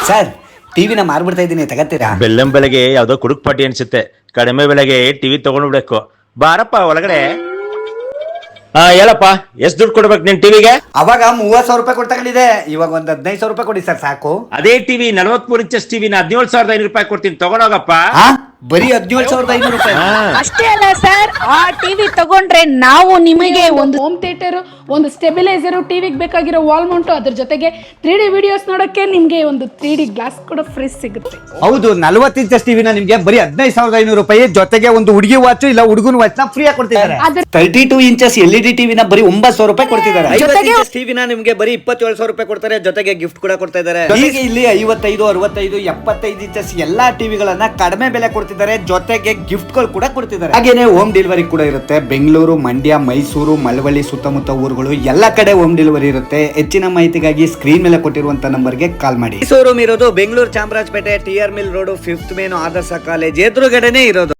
Sir ಟಿವಿನ ಮಾರ್ಬಿಡ್ತಾ ಇದ್ದೀನಿ, ತಗತ್ತೀರಾ? ಬೆಳ್ಳಂ ಬೆಳಗ್ಗೆ ಯಾವ್ದೋ ಕುಡುಕ್ ಪಾಟಿ ಅನ್ಸುತ್ತೆ. ಕಡಿಮೆ ಬೆಲೆಗೆ ಟಿವಿ ತಗೊಂಡ್ಬಿಡ್ಬೇಕು. ಬಾರಪ್ಪ ಒಳಗಡೆ. ಹೇಳಪ್ಪ, ಎಷ್ಟು ದುಡ್ಡು ಕೊಡ್ಬೇಕು ನಿನ್ ಟಿವಿಗೆ? ಅವಾಗ 30,000 ರೂಪಾಯಿ ಕೊಟ್ಟು ತಗೊಂಡಿದೆ, ಇವಾಗ ಒಂದು 15,000 ರೂಪಾಯಿ ಕೊಡಿ ಸರ್ ಸಾಕು. ಅದೇ ಟಿವಿ 43 ಇಂಚಸ್ ಟಿವಿನ 17,500 ರೂಪಾಯಿ ಕೊಡ್ತೀನಿ, ತಗೊಂಡೋಗಪ್ಪ. ಬರೀ 17,500 ರೂಪಾಯಿ? ಅಷ್ಟೇ ಅಲ್ಲ ಸರ್, ಆ ಟಿವಿ ತಗೊಂಡ್ರೆ ನಾವು ನಿಮಗೆ ಒಂದು ಹೋಮ್ ಥಿಯೇಟರ್, ಒಂದು ಸ್ಟೆಬಿಲೈಸರ್, ಟಿವಿಗೆ ಬೇಕಾಗಿರೋ ವಾಲ್ ಮೌಂಟು, ಅದ್ರ ಜೊತೆಗೆ 3D ವಿಡಿಯೋಸ್ ನೋಡಕ್ಕೆ ನಿಮ್ಗೆ ಒಂದು 3D ಗ್ಲಾಸ್ ಕೂಡ ಫ್ರೀ ಸಿಗುತ್ತೆ. ಹೌದು, 40 ಇಂಚಸ್ ಟಿವಿನ ನಿಮ್ಗೆ ಬರೀ 15,500 ರೂಪಾಯಿ, ಜೊತೆಗೆ ಒಂದು ಹುಡುಗಿ ವಾಚ್ ಇಲ್ಲ ಹುಡುಗನ ವಾಚ್ ನ ಫ್ರೀ ಆಗಿ ಕೊಡ್ತಿದ್ದಾರೆ. 32 ಇಂಚಸ್ LED ಟಿವಿನ ಬರೀ 9,000 ರೂಪಾಯಿ ಕೊಡ್ತಿದ್ದಾರೆ. 50 ಇಂಚಸ್ ಟಿವಿನ ನಿಮ್ಗೆ ಬರೀ 27,000 ರೂಪಾಯಿ ಕೊಡ್ತಾರೆ, ಜೊತೆಗೆ ಗಿಫ್ಟ್ ಕೂಡ ಕೊಡ್ತಾ ಇದ್ದಾರೆ. ಈಗ ಇಲ್ಲಿ 55, 65, 75 ಇಂಚಸ್ ಎಲ್ಲಾ ಟಿವಿಗಳನ್ನ ಕಡಿಮೆ ಬೆಲೆ ಕೊಡ್ತಿದ್ದಾರೆ, ಜೊತೆಗೆ ಗಿಫ್ಟ್ ಗಳು ಕೂಡ ಕೊಡ್ತಿದ್ದಾರೆ. ಹಾಗೇನೆ ಹೋಮ್ ಡೆಲಿವರಿ ಕೂಡ ಇರುತ್ತೆ. ಬೆಂಗಳೂರು, ಮಂಡ್ಯ, ಮೈಸೂರು, ಮಳವಳ್ಳಿ ಸುತ್ತಮುತ್ತ ಊರುಗಳು ಎಲ್ಲ ಕಡೆ ಹೋಮ್ ಡೆಲಿವರಿ ಇರುತ್ತೆ. ಹೆಚ್ಚಿನ ಮಾಹಿತಿಗಾಗಿ ಸ್ಕ್ರೀನ್ ಮೇಲೆ ಕೊಟ್ಟಿರುವಂತ ನಂಬರ್ಗೆ ಕಾಲ್ ಮಾಡಿ. ಶೋರೂಮ್ ಇರೋದು Bengaluru Chamarajpet TR mill road 5th main Adarsh college ಎದುರುಗಡೆನೆ ಇರೋದು.